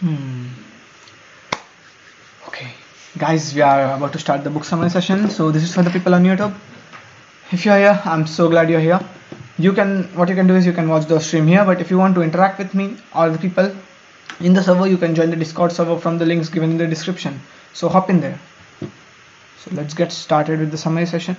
Okay, guys, we are about to start the book summary session. So this is for the people on YouTube. If you're here, I'm so glad you're here. What you can do is you can watch the stream here, but if you want to interact with me or the people in the server, you can join the Discord server from the links given in the description. So hop in there. So let's get started with the summary session.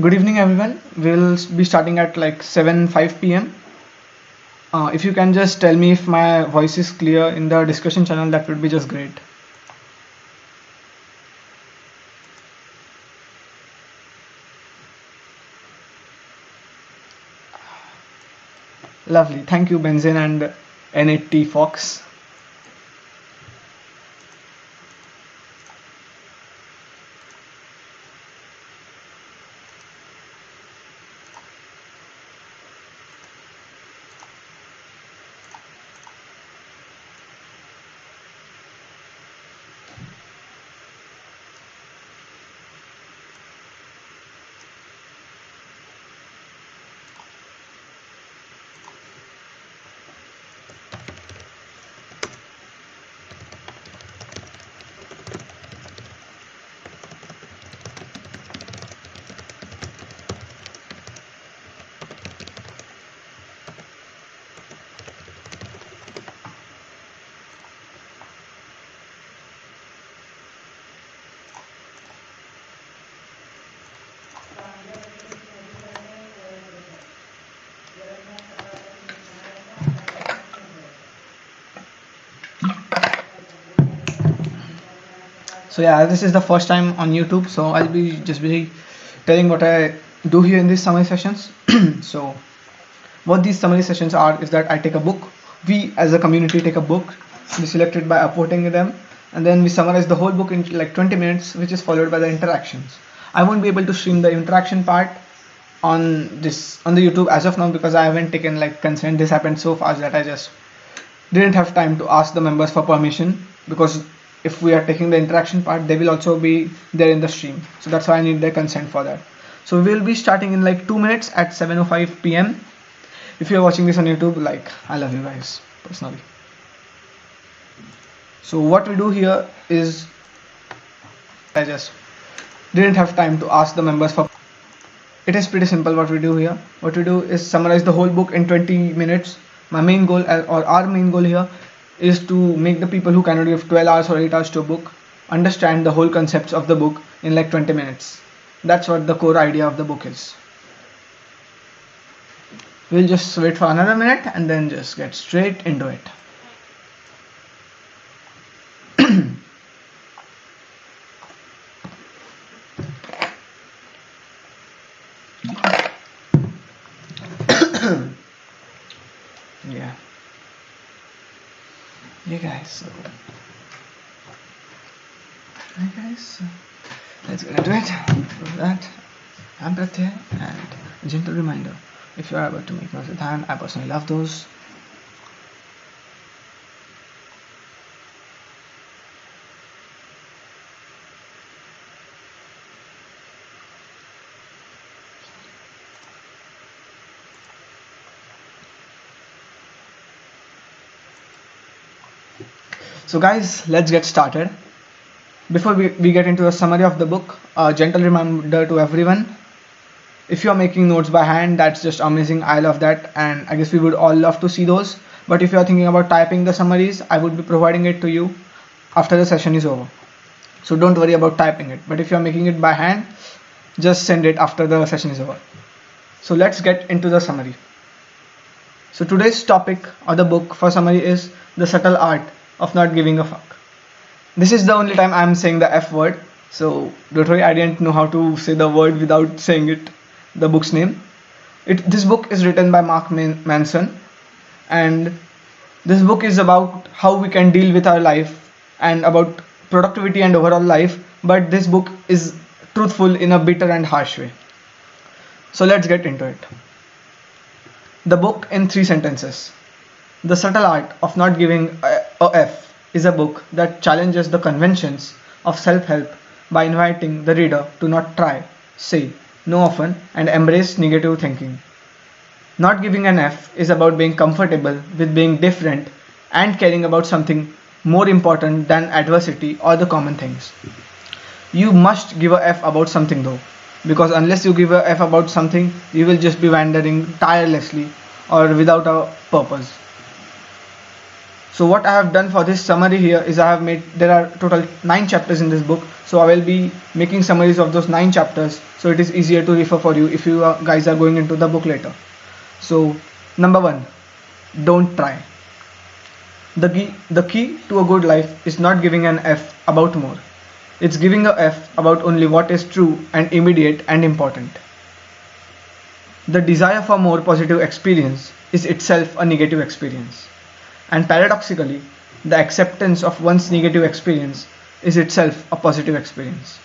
Good evening, everyone. We'll be starting at like 7:05 p.m. If you can just tell me if my voice is clear in the discussion channel, that would be just great. Lovely. Thank you, Benzin and N8T Fox. So yeah, this is the first time on YouTube, so I'll be telling what I do here in these summary sessions. So what these summary sessions are is that I take a book, we as a community take a book, we select it by upvoting them, and then we summarize the whole book in like 20 minutes, which is followed by the interactions. I won't be able to stream the interaction part on the YouTube as of now because I haven't taken like consent. This happened so fast that I just didn't have time to ask the members for permission, because if we are taking the interaction part, they will also be there in the stream. So that's why I need their consent for that. So we will be starting in like 2 minutes at 7:05 p.m. If you're watching this on YouTube, like, I love you guys personally. So what we do here is, I just didn't have time to ask the members for. It is pretty simple what we do here. What we do is summarize the whole book in 20 minutes. My main goal, or our main goal here, is to make the people who cannot give 12 hours or 8 hours to a book understand the whole concepts of the book in like 20 minutes. That's what the core idea of the book is. We'll just wait for another minute and then just get straight into it. Hey guys, let's get into it. For that, I'm Pratyay, and a gentle reminder, if you are about to make noise with hand, I personally love those. So guys, let's get started. Before we get into a summary of the book, a gentle reminder to everyone, if you're making notes by hand, that's just amazing. I love that, and I guess we would all love to see those. But if you're thinking about typing the summaries, I would be providing it to you after the session is over. So don't worry about typing it. But if you are making it by hand, just send it after the session is over. So let's get into the summary. So today's topic or the book for summary is The Subtle Art of Not Giving a Fuck. This is the only time I'm saying the F word. So don't worry, I didn't know how to say the word without saying it, the book's name. This book is written by Mark Manson, and this book is about how we can deal with our life and about productivity and overall life, but this book is truthful in a bitter and harsh way. So let's get into it. The book in 3 sentences. The Subtle Art of Not Giving a F is a book that challenges the conventions of self-help by inviting the reader to not try, say no often, and embrace negative thinking. Not giving an F is about being comfortable with being different and caring about something more important than adversity or the common things. You must give a F about something though, because unless you give a F about something, you will just be wandering tirelessly or without a purpose. So what I have done for this summary here is there are total 9 chapters in this book, so I will be making summaries of those 9 chapters so it is easier to refer for you if you guys are going into the book later. So number 1, don't try. The key to a good life is not giving an F about more. It's giving a F about only what is true and immediate and important. The desire for more positive experience is itself a negative experience. And paradoxically, the acceptance of one's negative experience is itself a positive experience.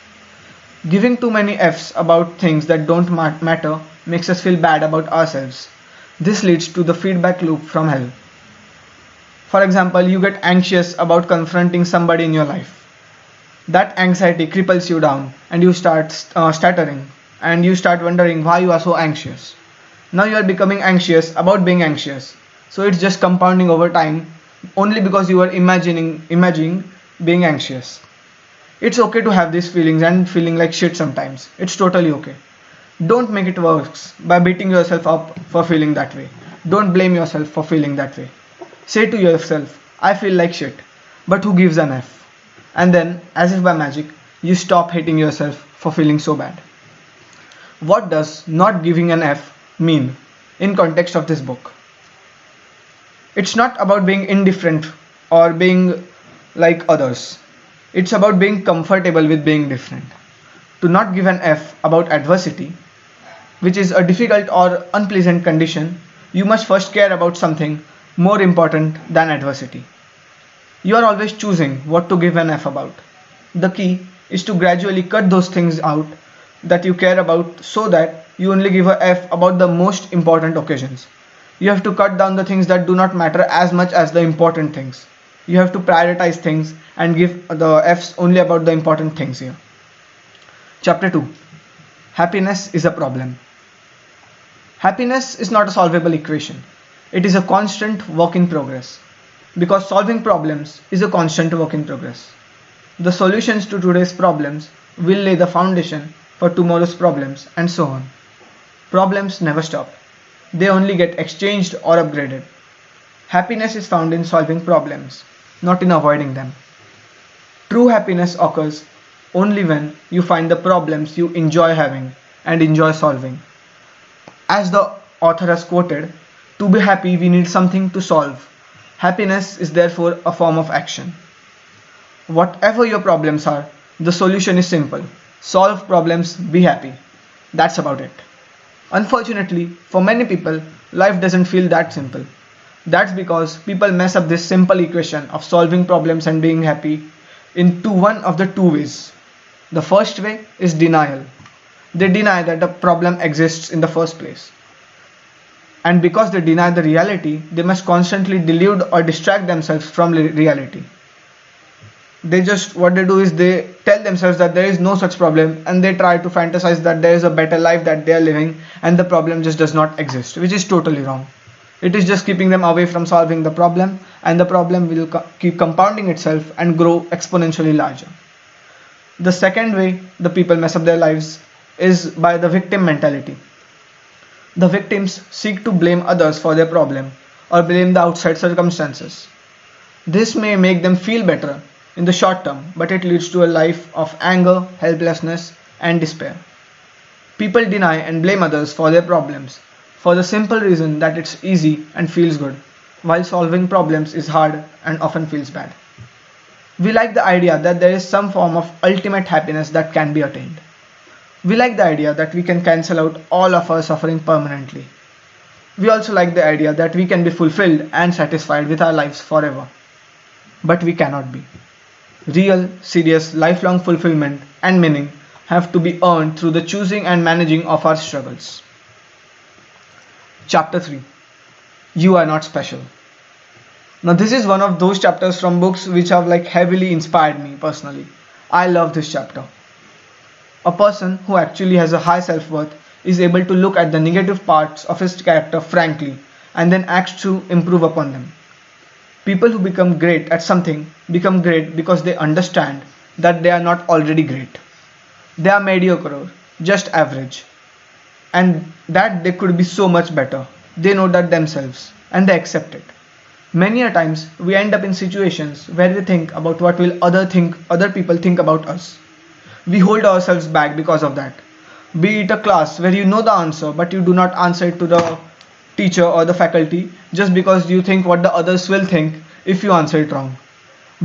Giving too many F's about things that don't matter makes us feel bad about ourselves. This leads to the feedback loop from hell. For example, you get anxious about confronting somebody in your life. That anxiety cripples you down and you start stuttering and you start wondering why you are so anxious. Now you are becoming anxious about being anxious. So it's just compounding over time only because you are imagining being anxious. It's okay to have these feelings and feeling like shit sometimes. It's totally okay. Don't make it worse by beating yourself up for feeling that way. Don't blame yourself for feeling that way. Say to yourself, I feel like shit, but who gives an F? And then, as if by magic, you stop hating yourself for feeling so bad. What does not giving an F mean in context of this book? It's not about being indifferent or being like others. It's about being comfortable with being different. To not give an F about adversity, which is a difficult or unpleasant condition, you must first care about something more important than adversity. You are always choosing what to give an F about. The key is to gradually cut those things out that you care about so that you only give a F about the most important occasions. You have to cut down the things that do not matter as much as the important things. You have to prioritize things and give the Fs only about the important things here. Chapter 2. Happiness is a problem. Happiness is not a solvable equation. It is a constant work in progress. Because solving problems is a constant work in progress. The solutions to today's problems will lay the foundation for tomorrow's problems and so on. Problems never stop. They only get exchanged or upgraded. Happiness is found in solving problems, not in avoiding them. True happiness occurs only when you find the problems you enjoy having and enjoy solving. As the author has quoted, to be happy we need something to solve. Happiness is therefore a form of action. Whatever your problems are, the solution is simple. Solve problems, be happy. That's about it. Unfortunately, for many people, life doesn't feel that simple. That's because people mess up this simple equation of solving problems and being happy into one of the 2 ways. The first way is denial. They deny that the problem exists in the first place. And because they deny the reality, they must constantly delude or distract themselves from reality. What they do is they tell themselves that there is no such problem and they try to fantasize that there is a better life that they are living and the problem just does not exist, which is totally wrong. It is just keeping them away from solving the problem, and the problem will keep compounding itself and grow exponentially larger. The second way the people mess up their lives is by the victim mentality. The victims seek to blame others for their problem or blame the outside circumstances. This may make them feel better in the short term, but it leads to a life of anger, helplessness, and despair. People deny and blame others for their problems for the simple reason that it's easy and feels good, while solving problems is hard and often feels bad. We like the idea that there is some form of ultimate happiness that can be attained. We like the idea that we can cancel out all of our suffering permanently. We also like the idea that we can be fulfilled and satisfied with our lives forever. But we cannot be. Real, serious, lifelong fulfillment and meaning have to be earned through the choosing and managing of our struggles. Chapter 3. You are not special. Now this is one of those chapters from books which have heavily inspired me personally. I love this chapter. A person who actually has a high self-worth is able to look at the negative parts of his character frankly and then acts to improve upon them. People who become great at something become great because they understand that they are not already great. They are mediocre or just average, and that they could be so much better. They know that themselves and they accept it. Many a times we end up in situations where we think about what will other people think about us. We hold ourselves back because of that. Be it a class where you know the answer but you do not answer it to the teacher or the faculty just because you think what the others will think if you answer it wrong.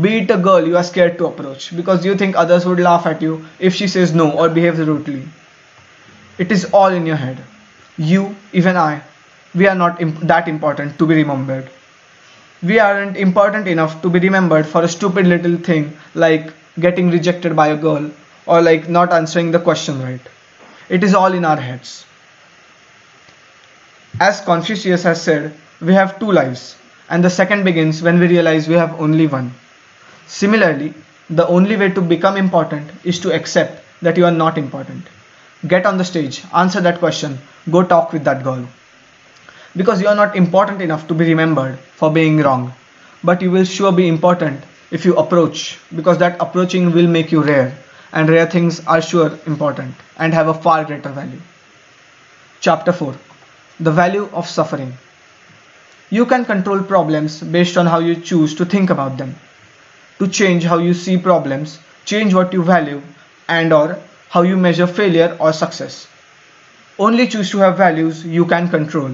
Be it a girl you are scared to approach because you think others would laugh at you if she says no or behaves rudely. It is all in your head. You, even I, we are not that important to be remembered. We aren't important enough to be remembered for a stupid little thing like getting rejected by a girl or not answering the question right. It is all in our heads. As Confucius has said, we have two lives, and the second begins when we realize we have only one. Similarly, the only way to become important is to accept that you are not important. Get on the stage, answer that question, go talk with that girl. Because you are not important enough to be remembered for being wrong, but you will sure be important if you approach, because that approaching will make you rare, and rare things are sure important and have a far greater value. Chapter 4. The value of suffering. You can control problems based on how you choose to think about them. To change how you see problems, change what you value and or how you measure failure or success. Only choose to have values you can control.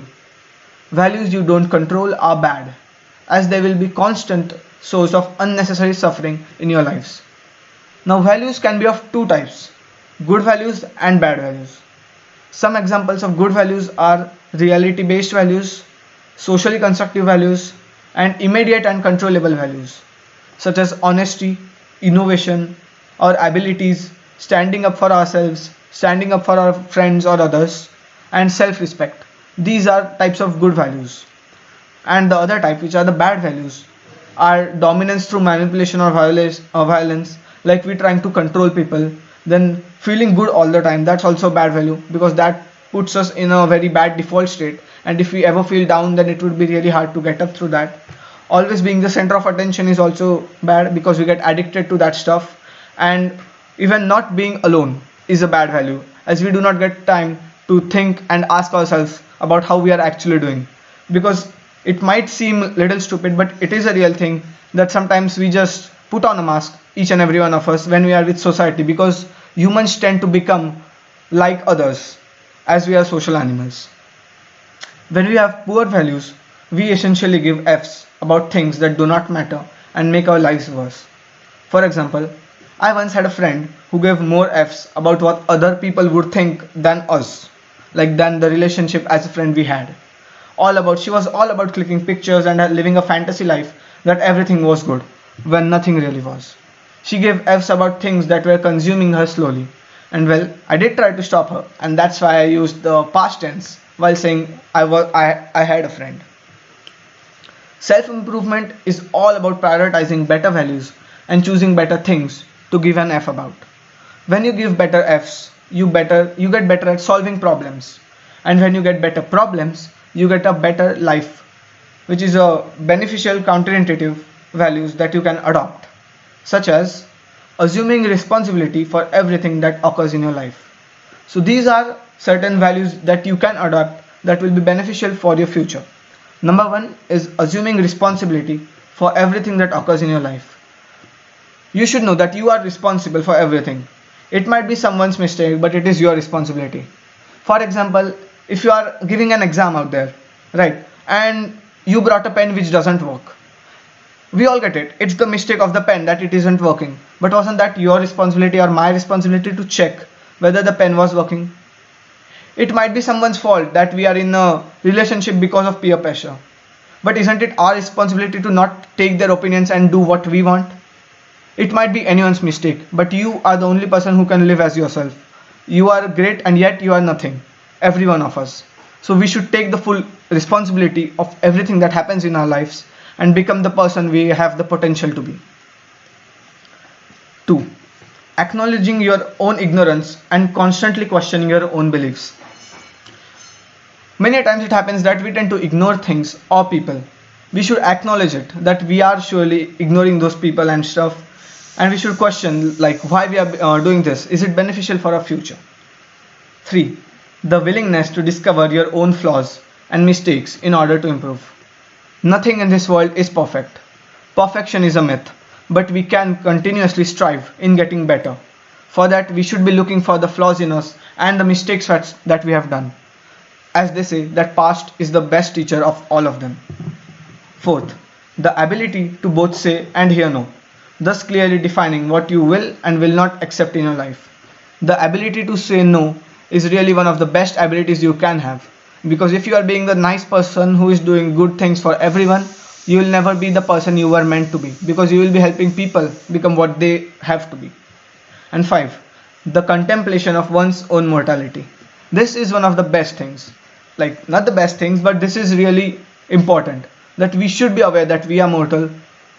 Values you don't control are bad, as they will be constant source of unnecessary suffering in your lives. Now values can be of two types, good values and bad values. Some examples of good values are reality-based values, socially constructive values, and immediate and controllable values, such as honesty, innovation, or abilities, standing up for ourselves, standing up for our friends or others, and self-respect. These are types of good values. And the other type, which are the bad values, are dominance through manipulation or violence, like we trying to control people, then feeling good all the time, that's also bad value because that puts us in a very bad default state, and if we ever feel down then it would be really hard to get up through that. Always being the center of attention is also bad because we get addicted to that stuff, and even not being alone is a bad value as we do not get time to think and ask ourselves about how we are actually doing, because it might seem a little stupid but it is a real thing that sometimes we just put on a mask, each and every one of us, when we are with society, because humans tend to become like others as we are social animals. When we have poor values, we essentially give F's about things that do not matter and make our lives worse. For example, I once had a friend who gave more F's about what other people would think than us, than the relationship as a friend we had. She was all about clicking pictures and living a fantasy life that everything was good, when nothing really was. She gave F's about things that were consuming her slowly. And well, I did try to stop her, and that's why I used the past tense while saying I had a friend. Self-improvement is all about prioritizing better values and choosing better things to give an F about. When you give better F's, you get better at solving problems. And when you get better problems, you get a better life, which is a beneficial counterintuitive values that you can adopt, such as assuming responsibility for everything that occurs in your life. So these are certain values that you can adopt that will be beneficial for your future. Number one is assuming responsibility for everything that occurs in your life. You should know that you are responsible for everything. It might be someone's mistake, but it is your responsibility. For example, if you are giving an exam out there, right, and you brought a pen which doesn't work. We all get it. It's the mistake of the pen that it isn't working. But wasn't that your responsibility or my responsibility to check whether the pen was working? It might be someone's fault that we are in a relationship because of peer pressure. But isn't it our responsibility to not take their opinions and do what we want? It might be anyone's mistake, but you are the only person who can live as yourself. You are great and yet you are nothing. Every one of us. So we should take the full responsibility of everything that happens in our lives and become the person we have the potential to be. 2. Acknowledging your own ignorance and constantly questioning your own beliefs. Many times it happens that we tend to ignore things or people. We should acknowledge it, that we are surely ignoring those people and stuff, and we should question like why we are doing this. Is it beneficial for our future? 3. The willingness to discover your own flaws and mistakes in order to improve. Nothing in this world is perfect. Perfection is a myth, but we can continuously strive in getting better. For that, we should be looking for the flaws in us and the mistakes that we have done. As they say, that past is the best teacher of all of them. 4th, the ability to both say and hear no, thus clearly defining what you will and will not accept in your life. The ability to say no is really one of the best abilities you can have. Because if you are being the nice person who is doing good things for everyone, you will never be the person you were meant to be, because you will be helping people become what they have to be. And 5, the contemplation of one's own mortality. This is one of the best things. Like, not the best things, but this is really important. That we should be aware that we are mortal,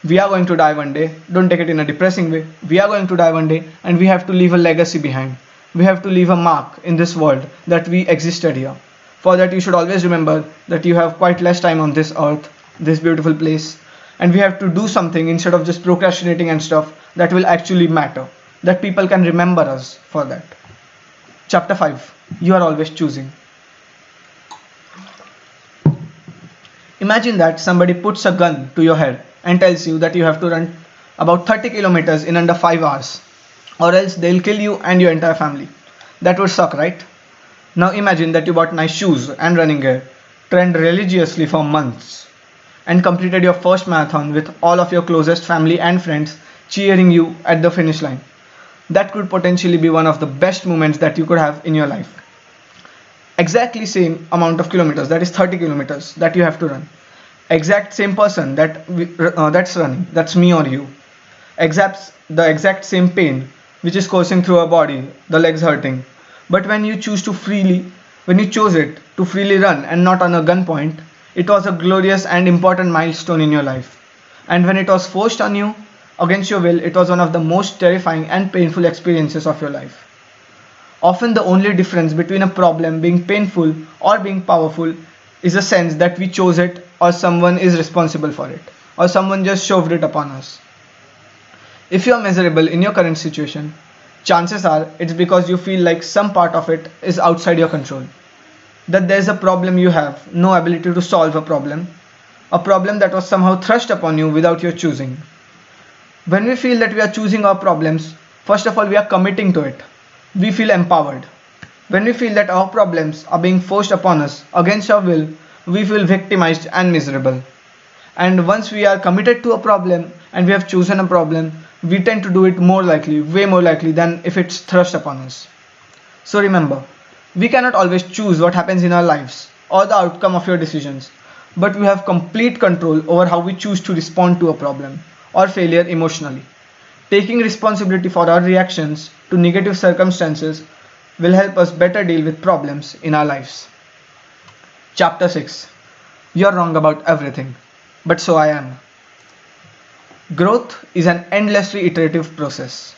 we are going to die one day. Don't take it in a depressing way. We are going to die one day and we have to leave a legacy behind. We have to leave a mark in this world that we existed here. For that, you should always remember that you have quite less time on this earth, this beautiful place, and we have to do something instead of just procrastinating and stuff that will actually matter, that people can remember us for that. Chapter 5. You are always choosing. Imagine that somebody puts a gun to your head and tells you that you have to run about 30 kilometers in under 5 hours, or else they'll kill you and your entire family. That would suck, right? Now imagine that you bought nice shoes and running gear, trained religiously for months, and completed your first marathon with all of your closest family and friends cheering you at the finish line. That could potentially be one of the best moments that you could have in your life. Exactly same amount of kilometers, that is 30 kilometers that you have to run. Exact same person that's running, that's me or you. The exact same pain which is coursing through our body, the legs hurting. But when you chose it to freely run and not on a gunpoint, it was a glorious and important milestone in your life. And when it was forced on you, against your will, it was one of the most terrifying and painful experiences of your life. Often the only difference between a problem being painful or being powerful is a sense that we chose it, or someone is responsible for it, or someone just shoved it upon us. If you are miserable in your current situation, chances are it's because you feel like some part of it is outside your control. That there's a problem you have no ability to solve, a problem that was somehow thrust upon you without your choosing. When we feel that we are choosing our problems, first of all we are committing to it. We feel empowered. When we feel that our problems are being forced upon us against our will, we feel victimized and miserable. And once we are committed to a problem and we have chosen a problem, we tend to do it more likely, way more likely than if it's thrust upon us. So remember, we cannot always choose what happens in our lives or the outcome of your decisions, but we have complete control over how we choose to respond to a problem or failure emotionally. Taking responsibility for our reactions to negative circumstances will help us better deal with problems in our lives. Chapter 6. You're wrong about everything, but so I am. Growth is an endlessly iterative process.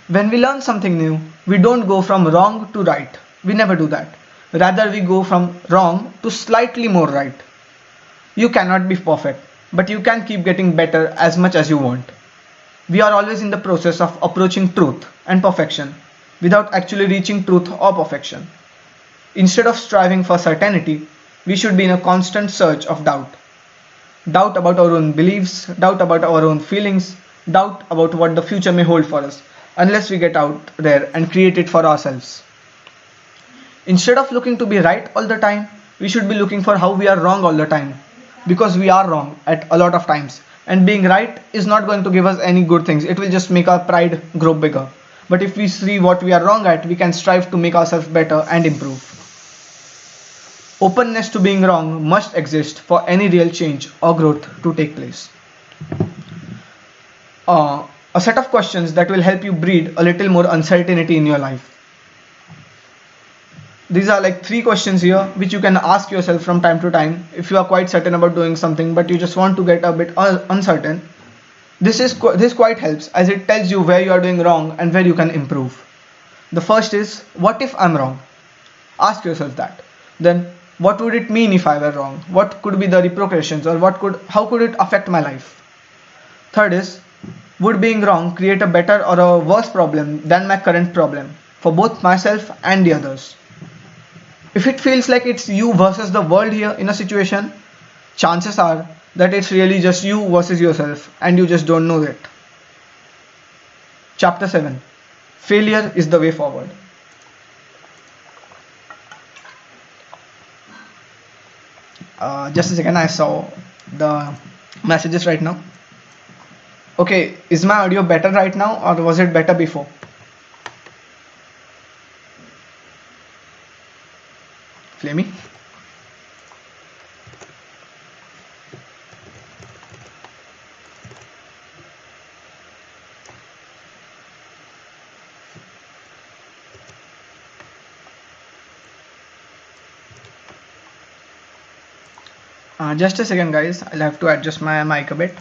When we learn something new, we don't go from wrong to right. We never do that. Rather, we go from wrong to slightly more right. You cannot be perfect, but you can keep getting better as much as you want. We are always in the process of approaching truth and perfection without actually reaching truth or perfection. Instead of striving for certainty, we should be in a constant search of doubt. Doubt about our own beliefs, doubt about our own feelings, doubt about what the future may hold for us, unless we get out there and create it for ourselves. Instead of looking to be right all the time, we should be looking for how we are wrong all the time, because we are wrong at a lot of times, and being right is not going to give us any good things. It will just make our pride grow bigger. But if we see what we are wrong at, we can strive to make ourselves better and improve. Openness to being wrong must exist for any real change or growth to take place. A set of questions that will help you breed a little more uncertainty in your life. These are like 3 questions here which you can ask yourself from time to time if you are quite certain about doing something but you just want to get a bit uncertain. This quite helps, as it tells you where you are doing wrong and where you can improve. The first is, what if I'm wrong? Ask yourself that. Then, what would it mean if I were wrong? What could be the repercussions, or how could it affect my life? Third is, would being wrong create a better or a worse problem than my current problem for both myself and the others? If it feels like it's you versus the world here in a situation, chances are that it's really just you versus yourself and you just don't know it. Chapter 7. Failure is the way forward. Just a second, I saw the messages right now. Okay, is my audio better right now, or was it better before? Flamey? Just a second guys, I'll have to adjust my mic a bit.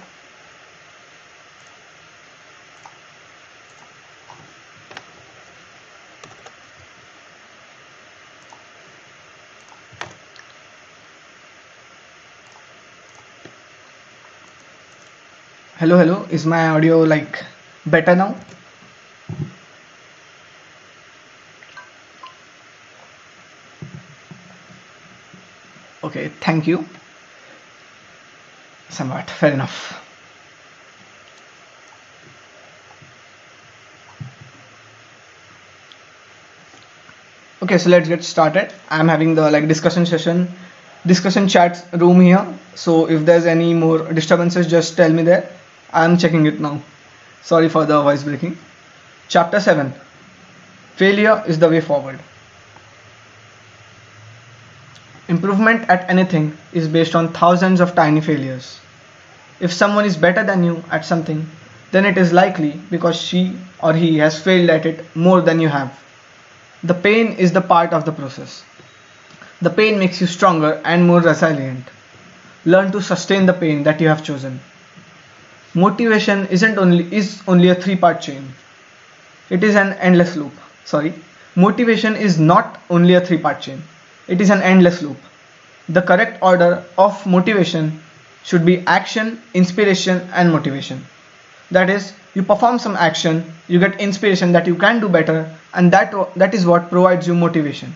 Hello, is my audio like better now? Okay, thank you. Somewhat, fair enough. Okay, so let's get started. I'm having the discussion chat room here. So if there's any more disturbances, just tell me there. I'm checking it now. Sorry for the voice breaking. Chapter 7. Failure is the way forward. Improvement at anything is based on thousands of tiny failures. If someone is better than you at something, then it is likely because she or he has failed at it more than you have. The pain is the part of the process. The pain makes you stronger and more resilient. Learn to sustain the pain that you have chosen. Motivation is only a 3-part chain. It is an endless loop. Motivation is not only a 3-part chain. It is an endless loop. The correct order of motivation should be action, inspiration, and motivation. That is, you perform some action, you get inspiration that you can do better, and that is what provides you motivation.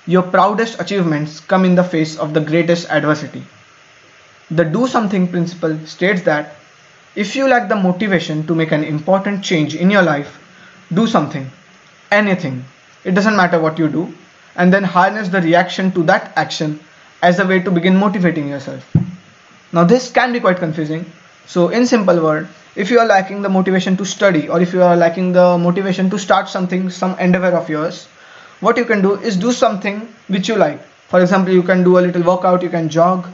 Your proudest achievements come in the face of the greatest adversity. The do something principle states that if you lack the motivation to make an important change in your life, do something, anything, it doesn't matter what you do, and then harness the reaction to that action as a way to begin motivating yourself. Now this can be quite confusing. So in simple word, if you are lacking the motivation to study, or if you are lacking the motivation to start something, some endeavor of yours, what you can do is do something which you like. For example, you can do a little workout, you can jog,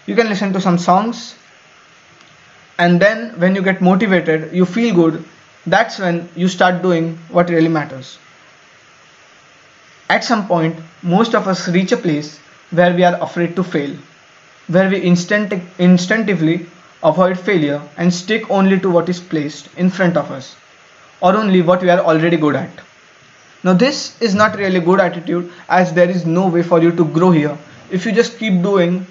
you can listen to some songs, and then when you get motivated, you feel good, that's when you start doing what really matters. At some point, most of us reach a place where we are afraid to fail, where we instinctively avoid failure and stick only to what is placed in front of us, or only what we are already good at. Now this is not really a good attitude, as there is no way for you to grow here. If you just keep doing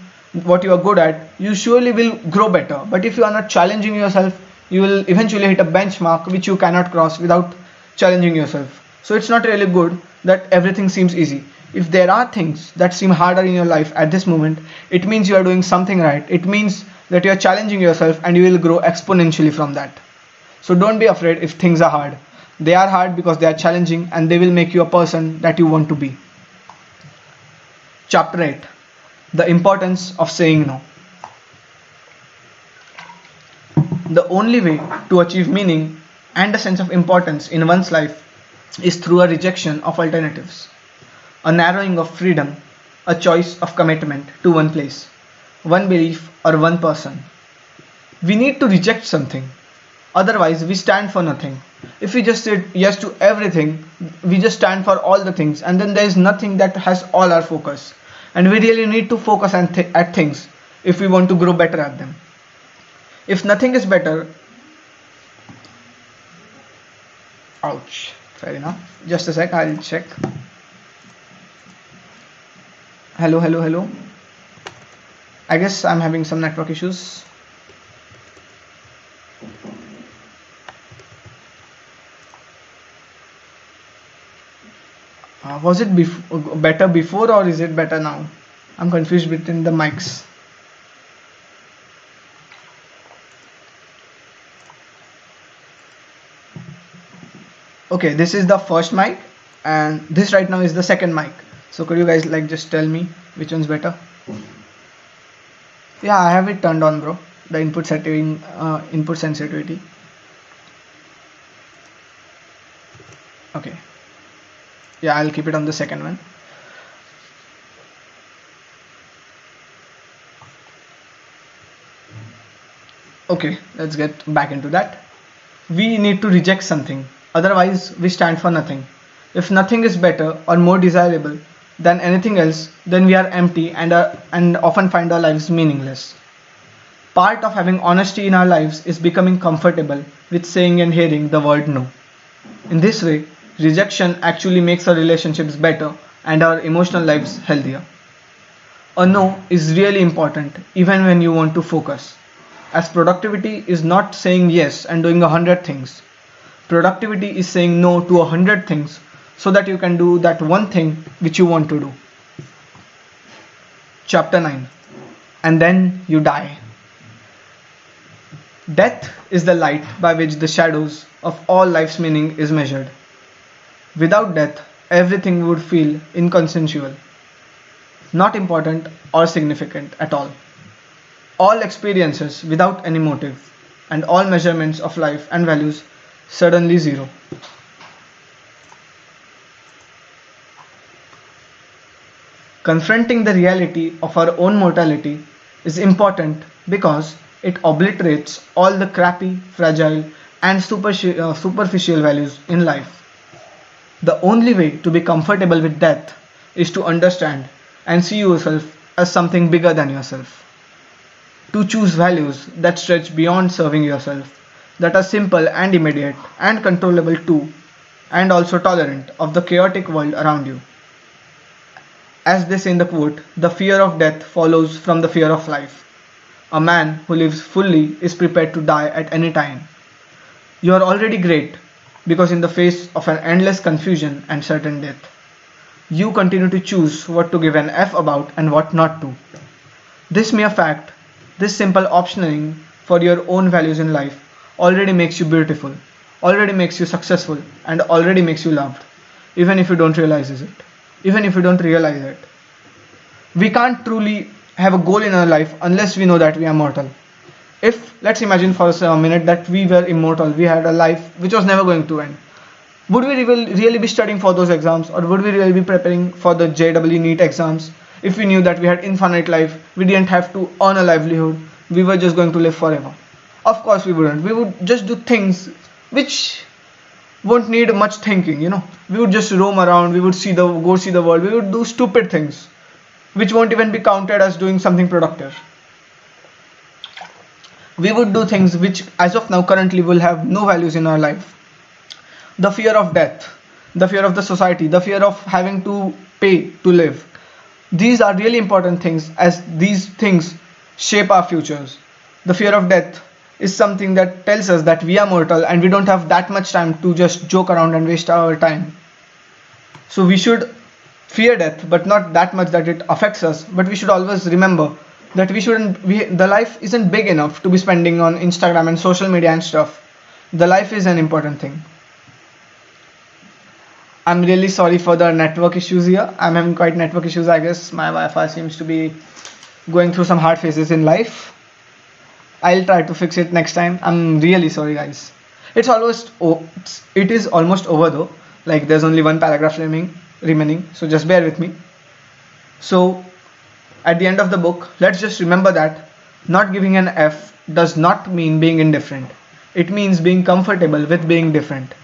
what you are good at, you surely will grow better. But if you are not challenging yourself, you will eventually hit a benchmark which you cannot cross without challenging yourself. So it's not really good that everything seems easy. If there are things that seem harder in your life at this moment, it means you are doing something right. It means that you are challenging yourself and you will grow exponentially from that. So don't be afraid if things are hard. They are hard because they are challenging and they will make you a person that you want to be. Chapter 8. The importance of saying no. The only way to achieve meaning and a sense of importance in one's life is through a rejection of alternatives, a narrowing of freedom, a choice of commitment to one place, one belief, or one person. We need to reject something, otherwise, we stand for nothing. If we just said yes to everything, we just stand for all the things, and then there is nothing that has all our focus. And we really need to focus at things if we want to grow better at them. If nothing is better, ouch, fair enough. Just a sec, I'll check. Hello. I guess I'm having some network issues. Was it better before or is it better now? I'm confused between the mics. Okay, this is the first mic and this right now is the second mic. So could you guys like just tell me which one's better? Yeah, I have it turned on, bro. The input setting, input sensitivity. Okay. Yeah, I'll keep it on the second one. Okay, let's get back into that. We need to reject something, otherwise we stand for nothing. If nothing is better or more desirable than anything else, then we are empty and often find our lives meaningless. Part of having honesty in our lives is becoming comfortable with saying and hearing the word no. In this way, rejection actually makes our relationships better and our emotional lives healthier. A no is really important even when you want to focus, as productivity is not saying yes and doing 100 things. Productivity is saying no to 100 things so that you can do that one thing which you want to do. Chapter 9. And then you die. Death is the light by which the shadows of all life's meaning is measured. Without death, everything would feel inconsensual, not important or significant at all. All experiences without any motive, and all measurements of life and values suddenly zero. Confronting the reality of our own mortality is important because it obliterates all the crappy, fragile, and superficial values in life. The only way to be comfortable with death is to understand and see yourself as something bigger than yourself. To choose values that stretch beyond serving yourself, that are simple and immediate and controllable too, and also tolerant of the chaotic world around you. As they say in the quote, the fear of death follows from the fear of life. A man who lives fully is prepared to die at any time. You are already great because in the face of an endless confusion and certain death, you continue to choose what to give an F about and what not to. This mere fact, this simple optioning for your own values in life already makes you beautiful, already makes you successful, and already makes you loved, even if you don't realize it. We can't truly have a goal in our life unless we know that we are mortal. If, let's imagine for a minute that we were immortal, we had a life which was never going to end. Would we really be studying for those exams, or would we really be preparing for the JEE NEET exams if we knew that we had infinite life, we didn't have to earn a livelihood, we were just going to live forever? Of course we wouldn't. We would just do things which won't need much thinking, We would just roam around, we would go see the world, we would do stupid things which won't even be counted as doing something productive. We would do things which as of now currently will have no values in our life. The fear of death, the fear of the society, the fear of having to pay to live. These are really important things as these things shape our futures. The fear of death is something that tells us that we are mortal and we don't have that much time to just joke around and waste our time. So we should fear death, but not that much that it affects us, but we should always remember that the life isn't big enough to be spending on Instagram and social media and stuff. The life is an important thing. I'm really sorry for the network issues here. I'm having quite network issues, I guess. My Wi-Fi seems to be going through some hard phases in life. I'll try to fix it next time. I'm really sorry, guys. It is almost over though. Like there's only one paragraph remaining. So just bear with me. So at the end of the book, let's just remember that not giving an F does not mean being indifferent. It means being comfortable with being different.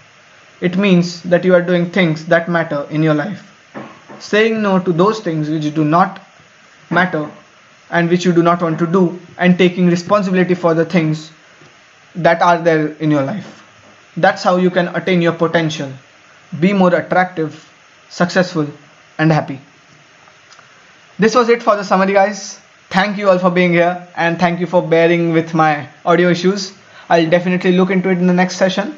It means that you are doing things that matter in your life. Saying no to those things which do not matter and which you do not want to do, and taking responsibility for the things that are there in your life. That's how you can attain your potential, be more attractive, successful, and happy. This was it for the summary, guys. Thank you all for being here, and thank you for bearing with my audio issues. I'll definitely look into it in the next session.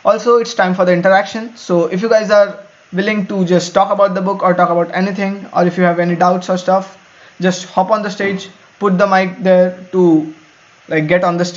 Also, it's time for the interaction. So if you guys are willing to just talk about the book or talk about anything, or if you have any doubts or stuff, just hop on the stage, put the mic there to like get on the stage.